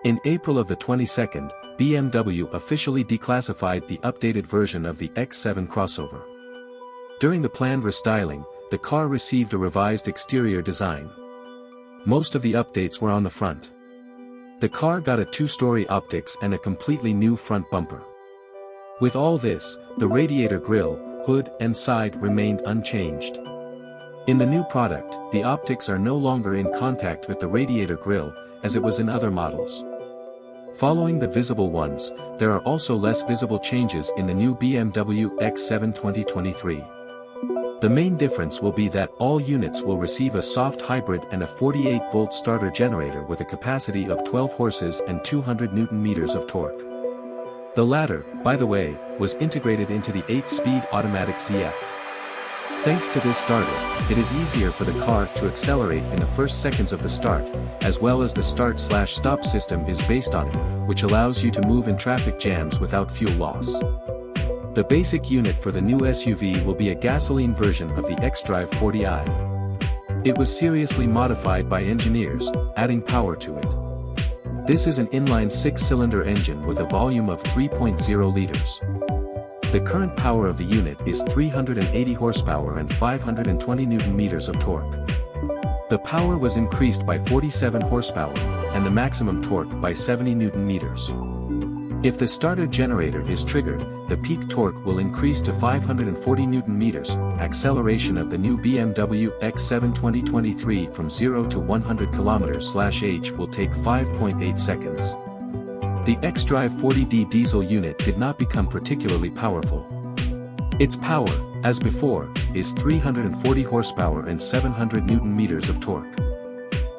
In April of the 22nd, BMW officially declassified the updated version of the X7 crossover. During the planned restyling, the car received a revised exterior design. Most of the updates were on the front. The car got a two-story optics and a completely new front bumper. With all this, the radiator grille, hood and side remained unchanged. In the new product, the optics are no longer in contact with the radiator grille, as it was in other models. Following the visible ones, there are also less visible changes in the new BMW X7 2023. The main difference will be that all units will receive a soft hybrid and a 48-volt starter generator with a capacity of 12 horses and 200 Nm of torque. The latter, by the way, was integrated into the 8-speed automatic ZF. Thanks to this starter, it is easier for the car to accelerate in the first seconds of the start, as well as the start/stop system is based on it, which allows you to move in traffic jams without fuel loss. The basic unit for the new SUV will be a gasoline version of the xDrive 40i. It was seriously modified by engineers, adding power to it. This is an inline 6-cylinder engine with a volume of 3.0 liters. The current power of the unit is 380 horsepower and 520 Nm of torque. The power was increased by 47 horsepower, and the maximum torque by 70 Nm. If the starter generator is triggered, the peak torque will increase to 540 Nm. Acceleration of the new BMW X7 2023 from 0 to 100 km/h will take 5.8 seconds. The xDrive 40D diesel unit did not become particularly powerful. Its power, as before, is 340 horsepower and 700 Nm of torque.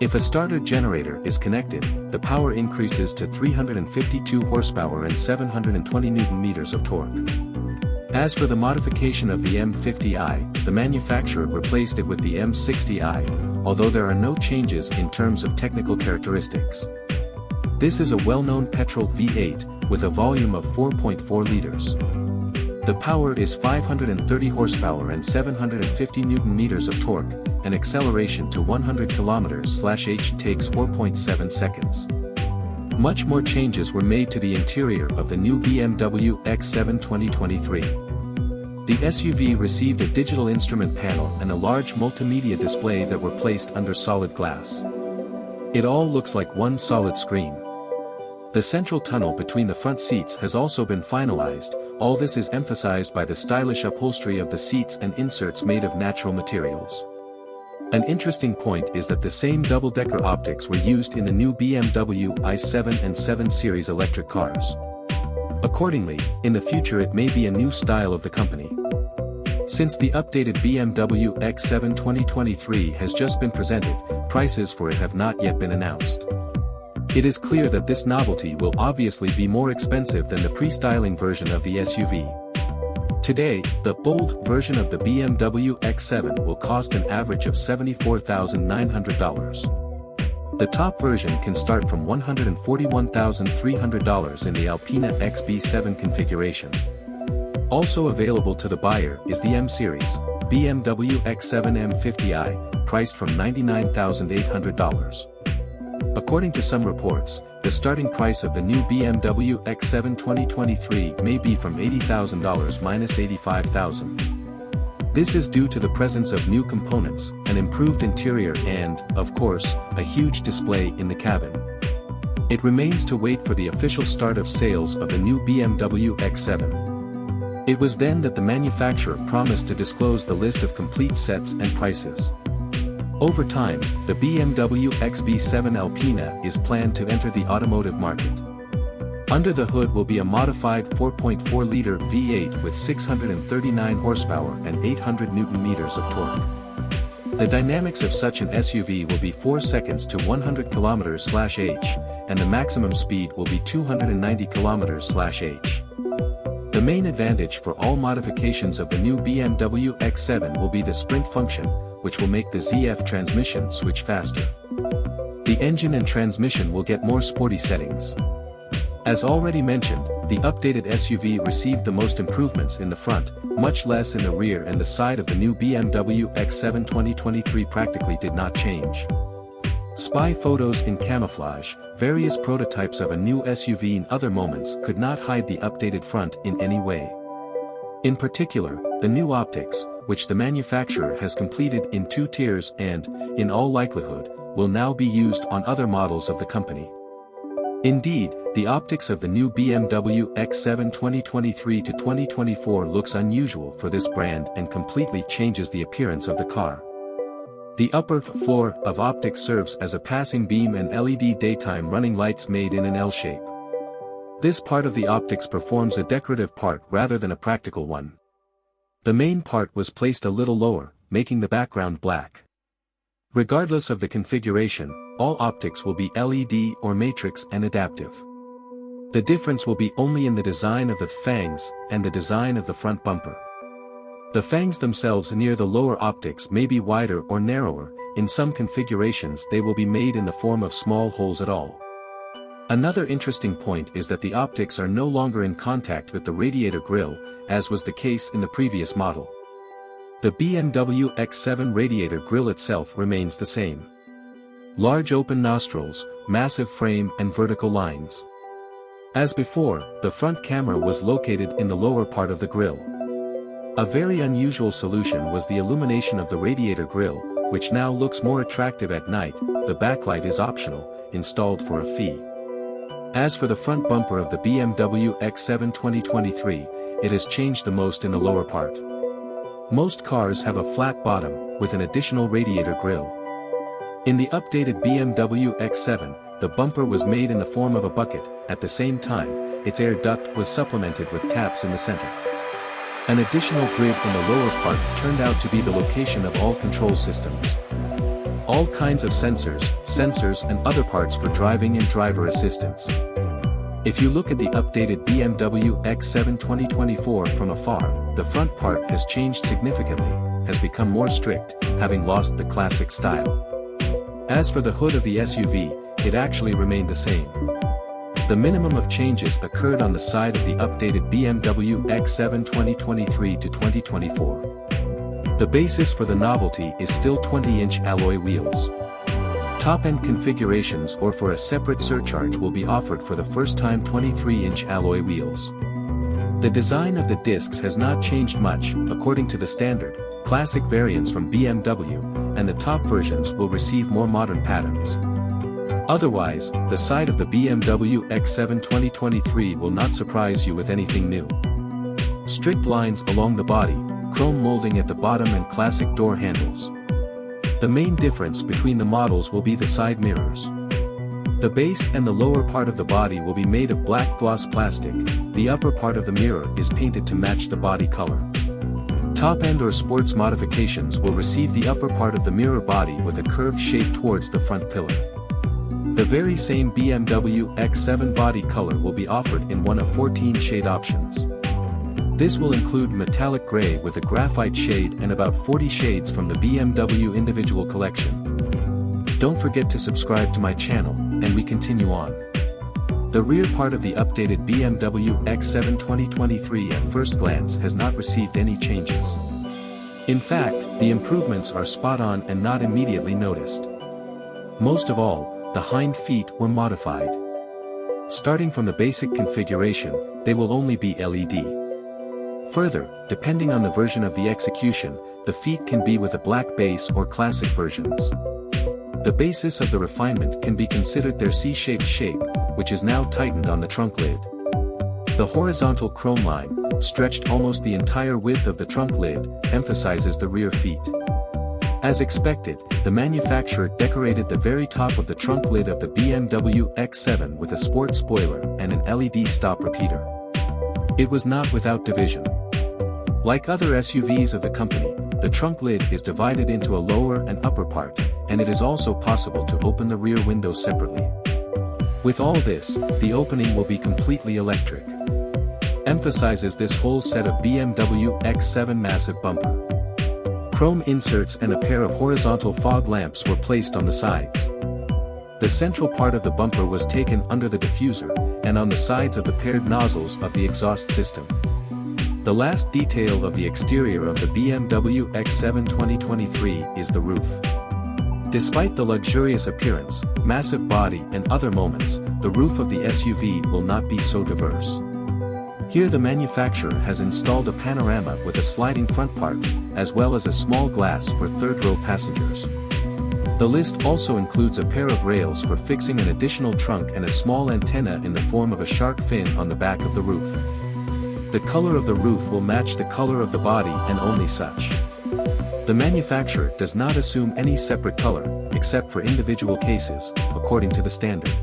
If a starter generator is connected, the power increases to 352 horsepower and 720 Nm of torque. As for the modification of the M50i, the manufacturer replaced it with the M60i, although there are no changes in terms of technical characteristics. This is a well-known petrol V8, with a volume of 4.4 liters. The power is 530 horsepower and 750 Nm of torque, and acceleration to 100 km/h takes 4.7 seconds. Much more changes were made to the interior of the new BMW X7 2023. The SUV received a digital instrument panel and a large multimedia display that were placed under solid glass. It all looks like one solid screen. The central tunnel between the front seats has also been finalized. All this is emphasized by the stylish upholstery of the seats and inserts made of natural materials. An interesting point is that the same double-decker optics were used in the new BMW i7 and 7 Series electric cars. Accordingly, in the future it may be a new style of the company. Since the updated BMW X7 2023 has just been presented, prices for it have not yet been announced. It is clear that this novelty will obviously be more expensive than the pre-styling version of the SUV. Today, the bold version of the BMW X7 will cost an average of $74,900. The top version can start from $141,300 in the Alpina XB7 configuration. Also available to the buyer is the M Series, BMW X7 M50i, priced from $99,800. According to some reports, the starting price of the new BMW X7 2023 may be from $80,000 minus $85,000. This is due to the presence of new components, an improved interior and, of course, a huge display in the cabin. It remains to wait for the official start of sales of the new BMW X7. It was then that the manufacturer promised to disclose the list of complete sets and prices. Over time, the BMW XB7 Alpina is planned to enter the automotive market. Under the hood will be a modified 4.4-liter V8 with 639 horsepower and 800 Nm of torque. The dynamics of such an SUV will be 4 seconds to 100 km/h, and the maximum speed will be 290 km/h. The main advantage for all modifications of the new BMW X7 will be the sprint function, which will make the ZF transmission switch faster. The engine and transmission will get more sporty settings. As already mentioned, the updated SUV received the most improvements in the front, much less in the rear, and the side of the new BMW X7 2023 practically did not change. Spy photos in camouflage, various prototypes of a new SUV in other moments could not hide the updated front in any way. In particular, the new optics, which the manufacturer has completed in 2 tiers and, in all likelihood, will now be used on other models of the company. Indeed, the optics of the new BMW X7 2023 to 2024 looks unusual for this brand and completely changes the appearance of the car. The upper floor of optics serves as a passing beam and LED daytime running lights made in an L shape. This part of the optics performs a decorative part rather than a practical one. The main part was placed a little lower, making the background black. Regardless of the configuration, all optics will be LED or matrix and adaptive. The difference will be only in the design of the fangs and the design of the front bumper. The fangs themselves near the lower optics may be wider or narrower, in some configurations they will be made in the form of small holes at all. Another interesting point is that the optics are no longer in contact with the radiator grille, as was the case in the previous model. The BMW X7 radiator grille itself remains the same. Large open nostrils, massive frame and vertical lines. As before, the front camera was located in the lower part of the grille. A very unusual solution was the illumination of the radiator grille, which now looks more attractive at night. The backlight is optional, installed for a fee. As for the front bumper of the BMW X7 2023, it has changed the most in the lower part. Most cars have a flat bottom, with an additional radiator grille. In the updated BMW X7, the bumper was made in the form of a bucket. At the same time, its air duct was supplemented with taps in the center. An additional grid in the lower part turned out to be the location of all control systems. All kinds of sensors and other parts for driving and driver assistance. If you look at the updated BMW X7 2024 from afar, the front part has changed significantly, has become more strict, having lost the classic style. As for the hood of the SUV, it actually remained the same. The minimum of changes occurred on the side of the updated BMW X7 2023 to 2024. The basis for the novelty is still 20-inch alloy wheels. Top-end configurations or for a separate surcharge will be offered for the first time 23-inch alloy wheels. The design of the discs has not changed much, according to the standard, classic variants from BMW, and the top versions will receive more modern patterns. Otherwise, the side of the BMW X7 2023 will not surprise you with anything new. Strict lines along the body, chrome molding at the bottom and classic door handles. The main difference between the models will be the side mirrors. The base and the lower part of the body will be made of black gloss plastic, the upper part of the mirror is painted to match the body color. Top-end or sports modifications will receive the upper part of the mirror body with a curved shape towards the front pillar. The very same BMW X7 body color will be offered in one of 14 shade options. This will include metallic gray with a graphite shade and about 40 shades from the BMW individual collection. Don't forget to subscribe to my channel, and we continue on. The rear part of the updated BMW X7 2023 at first glance has not received any changes. In fact, the improvements are spot on and not immediately noticed. Most of all, the hind feet were modified. Starting from the basic configuration, they will only be LED. Further, depending on the version of the execution, the feet can be with a black base or classic versions. The basis of the refinement can be considered their C-shaped shape, which is now tightened on the trunk lid. The horizontal chrome line, stretched almost the entire width of the trunk lid, emphasizes the rear feet. As expected, the manufacturer decorated the very top of the trunk lid of the BMW X7 with a sport spoiler and an LED stop repeater. It was not without division. Like other SUVs of the company, the trunk lid is divided into a lower and upper part, and it is also possible to open the rear window separately. With all this, the opening will be completely electric. Emphasizes this whole set of BMW X7 massive bumper. Chrome inserts and a pair of horizontal fog lamps were placed on the sides. The central part of the bumper was taken under the diffuser, and on the sides of the paired nozzles of the exhaust system. The last detail of the exterior of the BMW X7 2023 is the roof. Despite the luxurious appearance, massive body and other moments, the roof of the SUV will not be so diverse. Here the manufacturer has installed a panorama with a sliding front part, as well as a small glass for third-row passengers. The list also includes a pair of rails for fixing an additional trunk and a small antenna in the form of a shark fin on the back of the roof. The color of the roof will match the color of the body and only such. The manufacturer does not assume any separate color, except for individual cases, according to the standard.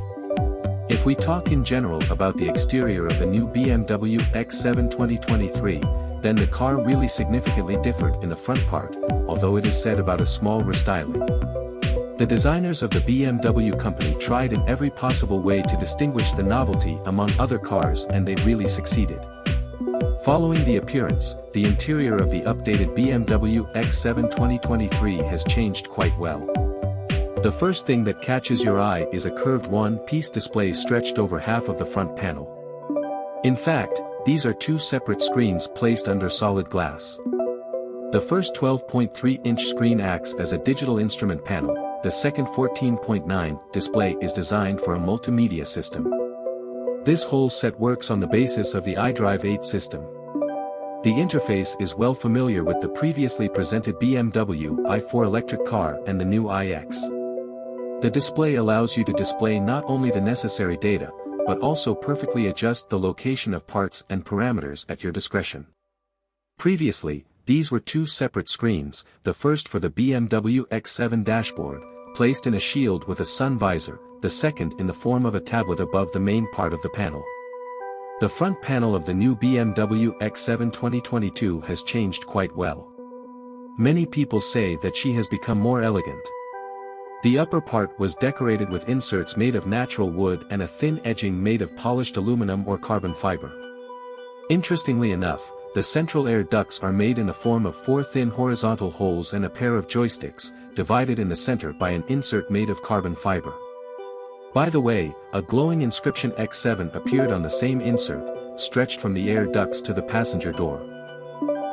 If we talk in general about the exterior of the new BMW X7 2023, then the car really significantly differed in the front part, although it is said about a small restyling. The designers of the BMW company tried in every possible way to distinguish the novelty among other cars, and they really succeeded. Following the appearance, the interior of the updated BMW X7 2023 has changed quite well. The first thing that catches your eye is a curved one-piece display stretched over half of the front panel. In fact, these are two separate screens placed under solid glass. The first 12.3-inch screen acts as a digital instrument panel, the second 14.9 display is designed for a multimedia system. This whole set works on the basis of the iDrive 8 system. The interface is well familiar with the previously presented BMW i4 electric car and the new iX. The display allows you to display not only the necessary data, but also perfectly adjust the location of parts and parameters at your discretion. Previously, these were two separate screens, the first for the BMW X7 dashboard, placed in a shield with a sun visor, the second in the form of a tablet above the main part of the panel. The front panel of the new BMW X7 2022 has changed quite well. Many people say that she has become more elegant. The upper part was decorated with inserts made of natural wood and a thin edging made of polished aluminum or carbon fiber. Interestingly enough, the central air ducts are made in the form of four thin horizontal holes and a pair of joysticks, divided in the center by an insert made of carbon fiber. By the way, a glowing inscription X7 appeared on the same insert, stretched from the air ducts to the passenger door.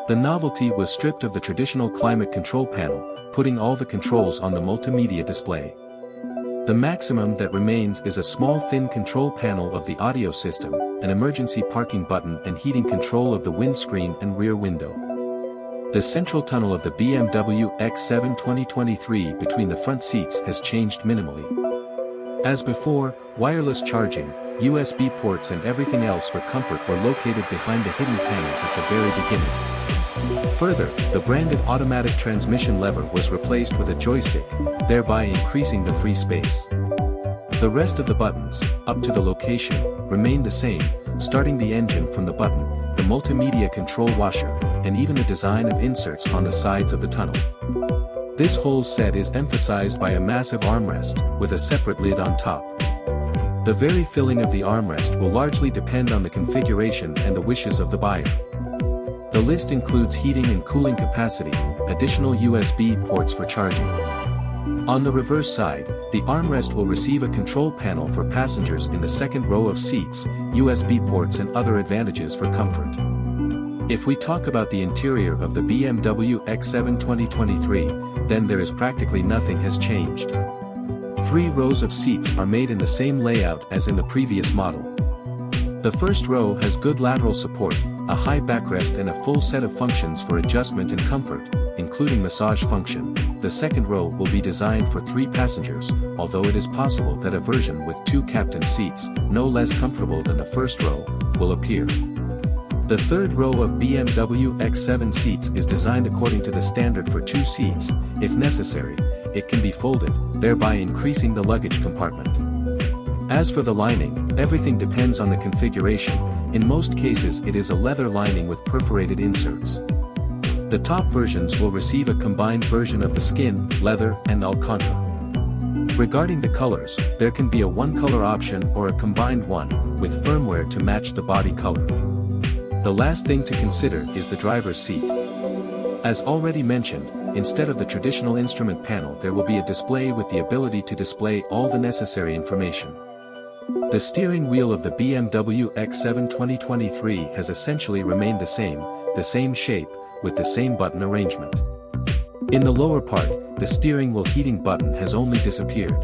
The novelty was stripped of the traditional climate control panel, putting all the controls on the multimedia display. The maximum that remains is a small thin control panel of the audio system, an emergency parking button and heating control of the windscreen and rear window. The central tunnel of the BMW X7 2023 between the front seats has changed minimally. As before, wireless charging, USB ports and everything else for comfort were located behind the hidden panel at the very beginning. Further, the branded automatic transmission lever was replaced with a joystick, thereby increasing the free space. The rest of the buttons, up to the location, remain the same, starting the engine from the button, the multimedia control washer, and even the design of inserts on the sides of the tunnel. This whole set is emphasized by a massive armrest, with a separate lid on top. The very filling of the armrest will largely depend on the configuration and the wishes of the buyer. The list includes heating and cooling capacity, additional USB ports for charging. On the reverse side, the armrest will receive a control panel for passengers in the second row of seats, USB ports and other advantages for comfort. If we talk about the interior of the BMW X7 2023, then there is practically nothing has changed. 3 rows of seats are made in the same layout as in the previous model. The first row has good lateral support, a high backrest and a full set of functions for adjustment and comfort, including massage function. The second row will be designed for 3 passengers, although it is possible that a version with 2 captain seats, no less comfortable than the first row, will appear. The third row of BMW X7 seats is designed according to the standard for 2 seats. If necessary, it can be folded, thereby increasing the luggage compartment. As for the lining, everything depends on the configuration. In most cases it is a leather lining with perforated inserts. The top versions will receive a combined version of the skin, leather, and Alcantara. Regarding the colors, there can be a one-color option or a combined one, with firmware to match the body color. The last thing to consider is the driver's seat. As already mentioned, instead of the traditional instrument panel there will be a display with the ability to display all the necessary information. The steering wheel of the BMW X7 2023 has essentially remained the same shape, with the same button arrangement. In the lower part, the steering wheel heating button has only disappeared.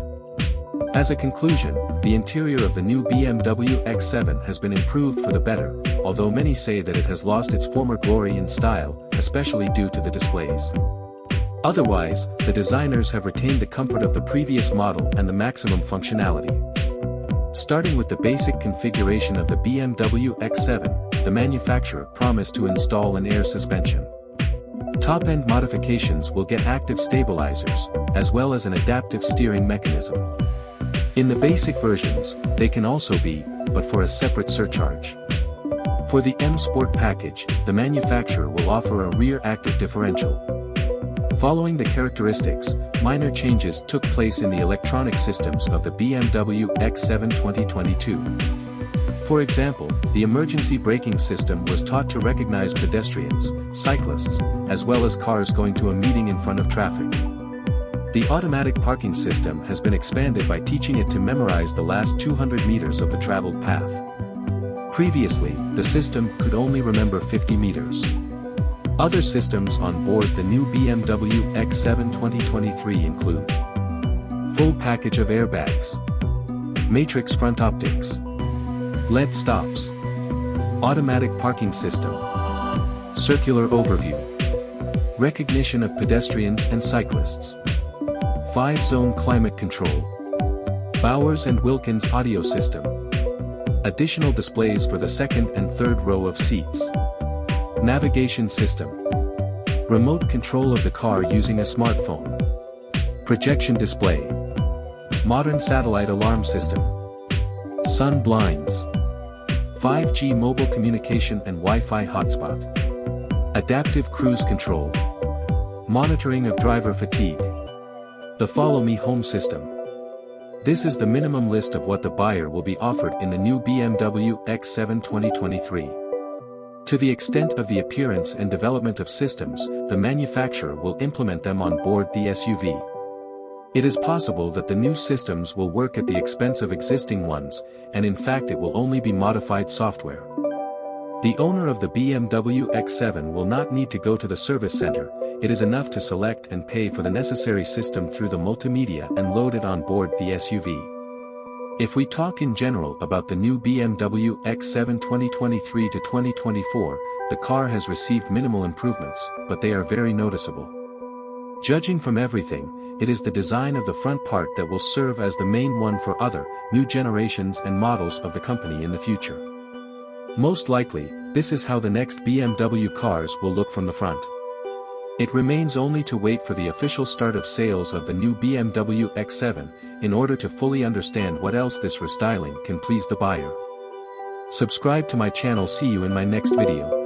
As a conclusion, the interior of the new BMW X7 has been improved for the better, although many say that it has lost its former glory in style, especially due to the displays. Otherwise, the designers have retained the comfort of the previous model and the maximum functionality. Starting with the basic configuration of the BMW X7, the manufacturer promised to install an air suspension. Top-end modifications will get active stabilizers, as well as an adaptive steering mechanism. In the basic versions, they can also be, but for a separate surcharge. For the M Sport package, the manufacturer will offer a rear active differential. Following the characteristics, minor changes took place in the electronic systems of the BMW X7 2022. For example, the emergency braking system was taught to recognize pedestrians, cyclists, as well as cars going to a meeting in front of traffic. The automatic parking system has been expanded by teaching it to memorize the last 200 meters of the traveled path. Previously, the system could only remember 50 meters. Other systems on board the new BMW X7 2023 include full package of airbags, matrix front optics, LED stops, automatic parking system, circular overview, recognition of pedestrians and cyclists, 5-zone climate control, Bowers & Wilkins audio system, additional displays for the second and third row of seats, navigation system, remote control of the car using a smartphone, projection display, modern satellite alarm system, sun blinds, 5G mobile communication and Wi-Fi hotspot, adaptive cruise control, monitoring of driver fatigue, the Follow Me Home system. This is the minimum list of what the buyer will be offered in the new BMW X7 2023. To the extent of the appearance and development of systems, the manufacturer will implement them on board the SUV. It is possible that the new systems will work at the expense of existing ones, and in fact it will only be modified software. The owner of the BMW X7 will not need to go to the service center, it is enough to select and pay for the necessary system through the multimedia and load it on board the SUV. If we talk in general about the new BMW X7 2023 to 2024, the car has received minimal improvements, but they are very noticeable. Judging from everything, it is the design of the front part that will serve as the main one for other, new generations and models of the company in the future. Most likely, this is how the next BMW cars will look from the front. It remains only to wait for the official start of sales of the new BMW X7, in order to fully understand what else this restyling can please the buyer. Subscribe to my channel. See you in my next video.